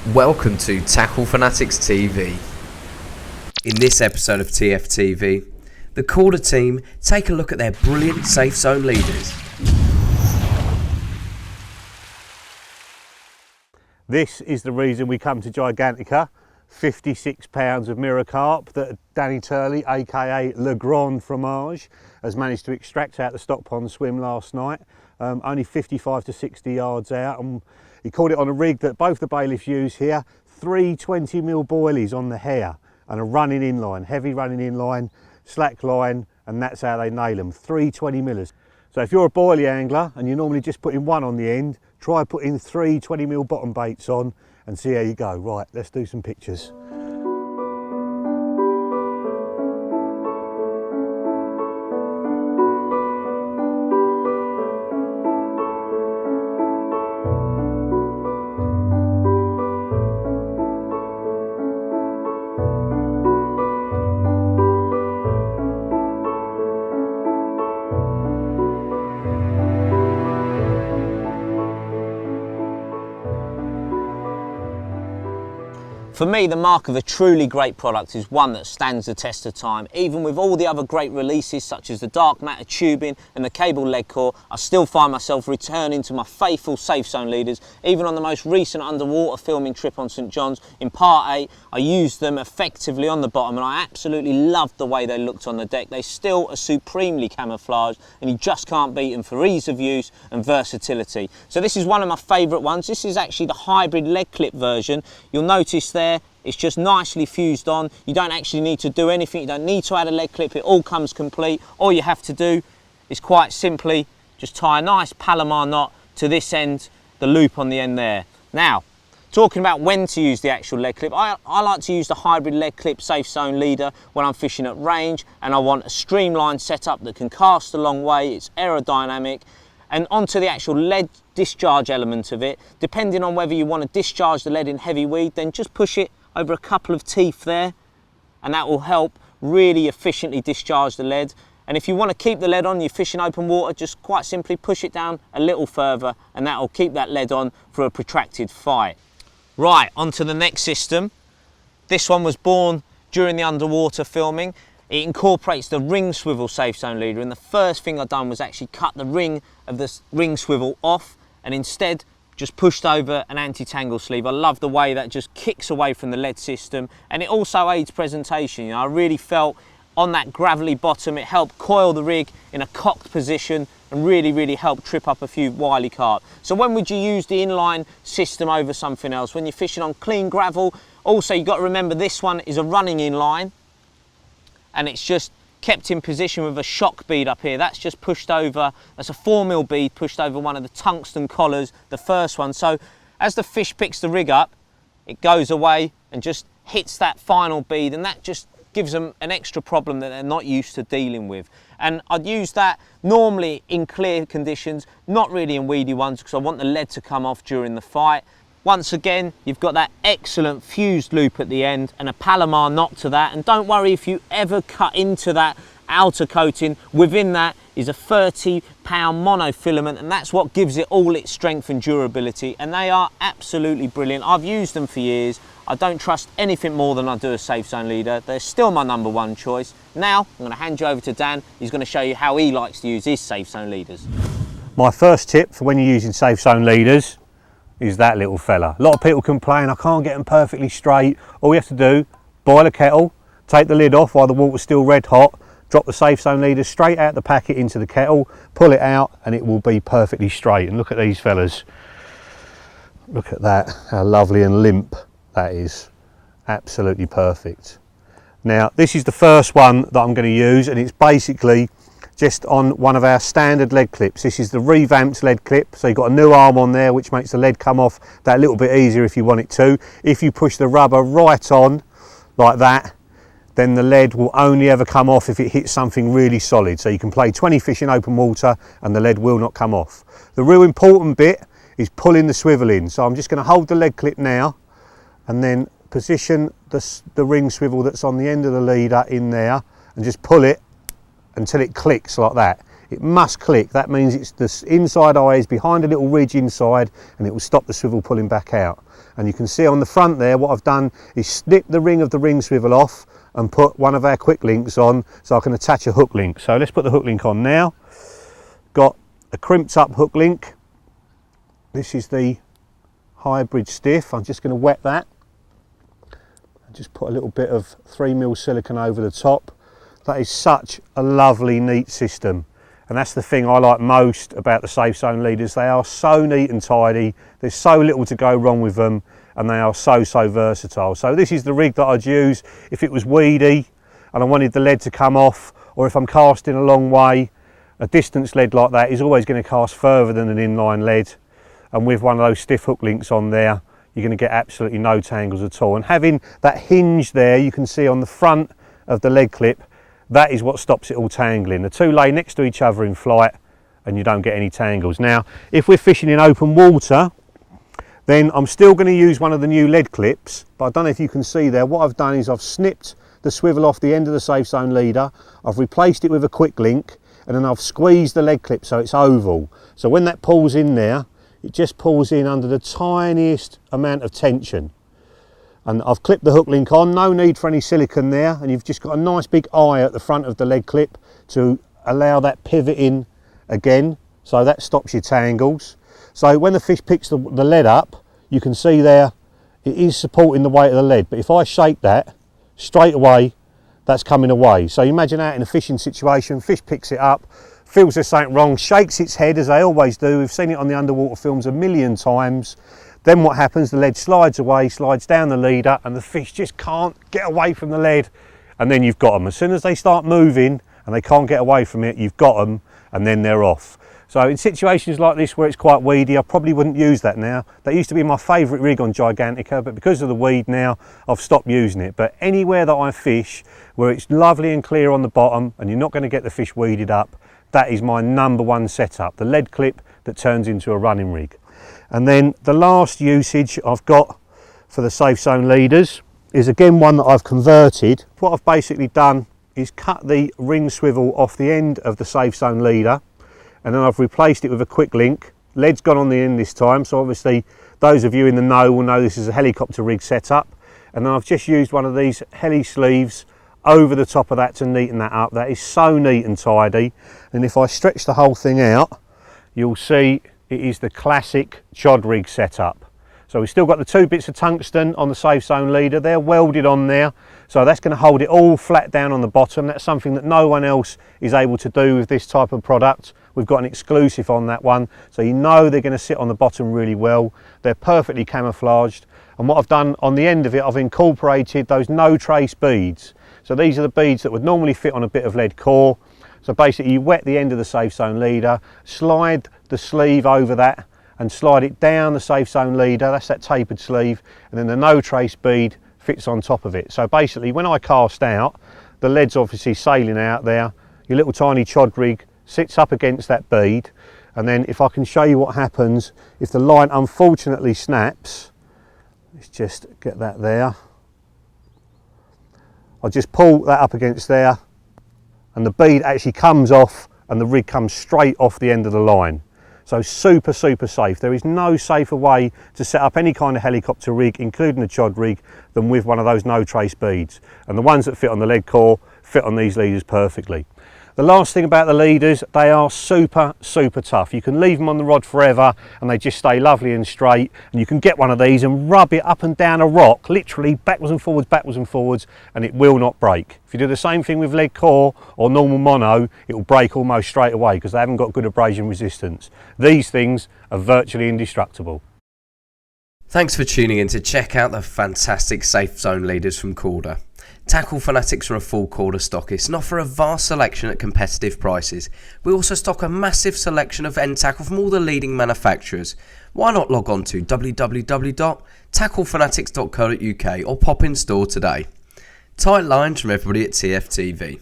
Welcome to Tackle Fanatics TV. In this episode of TFTV, the Korda team take a look at their brilliant safe zone leaders. This is the reason we come to Gigantica. 56 pounds of mirror carp that Danny Turley, aka Le Grand Fromage, has managed to extract out the stock pond swim last night. Only 55 to 60 yards out, and he caught it on a rig that both the bailiffs use here. 3 20mm boilies on the hair and a running inline, heavy running inline, slack line, and that's how they nail them, 3 20mm. So if you're a boilie angler and you're normally just putting one on the end, try putting 3 20mm bottom baits on and see how you go. Right, let's do some pictures. For me, the mark of a truly great product is one that stands the test of time. Even with all the other great releases such as the dark matter tubing and the cable leg core, I still find myself returning to my faithful safe zone leaders. Even on the most recent underwater filming trip on St John's, in part 8, I used them effectively on the bottom and I absolutely loved the way they looked on the deck. They still are supremely camouflaged and you just can't beat them for ease of use and versatility. So this is one of my favourite ones. This is actually the hybrid leg clip version. You'll notice there, it's just nicely fused on. You don't actually need to do anything. You don't need to add a leg clip. It all comes complete. All you have to do is quite simply just tie a nice Palomar knot to this end, the loop on the end there. Now, talking about when to use the actual leg clip, I like to use the hybrid leg clip safe zone leader when I'm fishing at range and I want a streamlined setup that can cast a long way. It's aerodynamic. And onto the actual lead discharge element of it, depending on whether you want to discharge the lead in heavy weed, then just push it over a couple of teeth there and that will help really efficiently discharge the lead. And if you want to keep the lead on, you're fishing open water, just quite simply push it down a little further and that will keep that lead on for a protracted fight. Right, onto the next system. This one was born during the underwater filming. It incorporates the ring swivel safe zone leader, and the first thing I've done was actually cut the ring of the ring swivel off and instead just pushed over an anti-tangle sleeve. I love the way that just kicks away from the lead system, and it also aids presentation. You know, I really felt on that gravelly bottom it helped coil the rig in a cocked position and really helped trip up a few wily carp. So when would you use the inline system over something else? When you're fishing on clean gravel. Also, you've got to remember this one is a running inline and it's just kept in position with a shock bead up here. That's just pushed over, that's a 4mm bead pushed over one of the tungsten collars, the first one. So as the fish picks the rig up, it goes away and just hits that final bead, and that just gives them an extra problem that they're not used to dealing with. And I'd use that normally in clear conditions, not really in weedy ones because I want the lead to come off during the fight. Once again, you've got that excellent fused loop at the end and a Palomar knot to that. And don't worry if you ever cut into that outer coating. Within that is a 30-pound monofilament, and that's what gives it all its strength and durability. And they are absolutely brilliant. I've used them for years. I don't trust anything more than I do a safe zone leader. They're still my #1 choice. Now, I'm going to hand you over to Dan. He's going to show you how he likes to use his safe zone leaders. My first tip for when you're using safe zone leaders is that little fella. A lot of people complain, I can't get them perfectly straight. All we have to do, boil a kettle, take the lid off while the water's still red hot, drop the safe zone leader straight out the packet into the kettle, pull it out and it will be perfectly straight. And look at these fellas. Look at that, how lovely and limp that is. Absolutely perfect. Now, this is the first one that I'm going to use, and it's basically just on one of our standard lead clips. This is the Revamped lead clip, so you've got a new arm on there which makes the lead come off that little bit easier if you want it to. If you push the rubber right on like that, then the lead will only ever come off if it hits something really solid. So you can play 20 fish in open water and the lead will not come off. The real important bit is pulling the swivel in. So I'm just going to hold the lead clip now and then position the ring swivel that's on the end of the leader in there and just pull it until it clicks like that. it must click. That means it's the inside eye is behind a little ridge inside, and it will stop the swivel pulling back out. And you can see on the front there, what I've done is snip the ring of the ring swivel off and put one of our quick links on so I can attach a hook link. So let's put the hook link on now. Got a crimped up hook link. This is the hybrid stiff. I'm just going to wet that. Just put a little bit of 3mm silicone over the top. That is such a lovely, neat system. And that's the thing I like most about the Safezone leaders. They are so neat and tidy. There's so little to go wrong with them, and they are so versatile. So this is the rig that I'd use if it was weedy and I wanted the lead to come off, or if I'm casting a long way. A distance lead like that is always going to cast further than an inline lead. And with one of those stiff hook links on there, you're going to get absolutely no tangles at all. And having that hinge there, you can see on the front of the lead clip, that is what stops it all tangling. The two lay next to each other in flight and you don't get any tangles. Now, if we're fishing in open water, then I'm still going to use one of the new lead clips, but I don't know if you can see there, what I've done is I've snipped the swivel off the end of the Safezone leader, I've replaced it with a quick link, and then I've squeezed the lead clip so it's oval. So when that pulls in there, it just pulls in under the tiniest amount of tension. And I've clipped the hook link on, no need for any silicone there, and you've just got a nice big eye at the front of the lead clip to allow that pivot in again, so that stops your tangles. So when the fish picks the lead up, you can see there it is supporting the weight of the lead, but if I shake that, straight away that's coming away. So you imagine out in a fishing situation, fish picks it up, feels there's something wrong, shakes its head as they always do. We've seen it on the underwater films a million times. Then what happens, the lead slides away, slides down the leader, and the fish just can't get away from the lead, and then you've got them. As soon as they start moving and they can't get away from it, you've got them, and then they're off. So in situations like this where it's quite weedy, I probably wouldn't use that now. That used to be my favourite rig on Gigantica, but because of the weed now, I've stopped using it. But anywhere that I fish where it's lovely and clear on the bottom and you're not going to get the fish weeded up, that is my #1 setup, the lead clip that turns into a running rig. And then the last usage I've got for the Safezone leaders is again one that I've converted. What I've basically done is cut the ring swivel off the end of the Safezone leader, and then I've replaced it with a quick link. Lead's gone on the end this time, so obviously those of you in the know will know this is a helicopter rig setup. And then I've just used one of these heli sleeves over the top of that to neaten that up. That is so neat and tidy. And if I stretch the whole thing out, you'll see it is the classic chod rig setup. So we've still got the 2 bits of tungsten on the Safezone leader. They're welded on there, so that's going to hold it all flat down on the bottom. That's something that no one else is able to do with this type of product. We've got an exclusive on that one, so you know they're going to sit on the bottom really well. They're perfectly camouflaged, and what I've done on the end of it, I've incorporated those no trace beads. So these are the beads that would normally fit on a bit of lead core. So basically you wet the end of the Safezone leader, slide the sleeve over that and slide it down the Safezone leader, that's that tapered sleeve, and then the no trace bead fits on top of it. So basically when I cast out, the lead's obviously sailing out there, your little tiny chod rig sits up against that bead, and then if I can show you what happens if the line unfortunately snaps, let's just get that there. I'll just pull that up against there, and the bead actually comes off and the rig comes straight off the end of the line. So super safe. There is no safer way to set up any kind of helicopter rig, including a chod rig, than with one of those no trace beads. And the ones that fit on the lead core fit on these leaders perfectly. The last thing about the leaders, they are super tough. You can leave them on the rod forever and they just stay lovely and straight, and you can get one of these and rub it up and down a rock, literally backwards and forwards, and it will not break. If you do the same thing with lead core or normal mono, it will break almost straight away because they haven't got good abrasion resistance. These things are virtually indestructible. Thanks for tuning in to check out the fantastic Safezone leaders from Korda. Tackle Fanatics are a full Korda stockist and offer a vast selection at competitive prices. We also stock a massive selection of end tackle from all the leading manufacturers. Why not log on to www.tacklefanatics.co.uk or pop in store today. Tight lines from everybody at TFTV.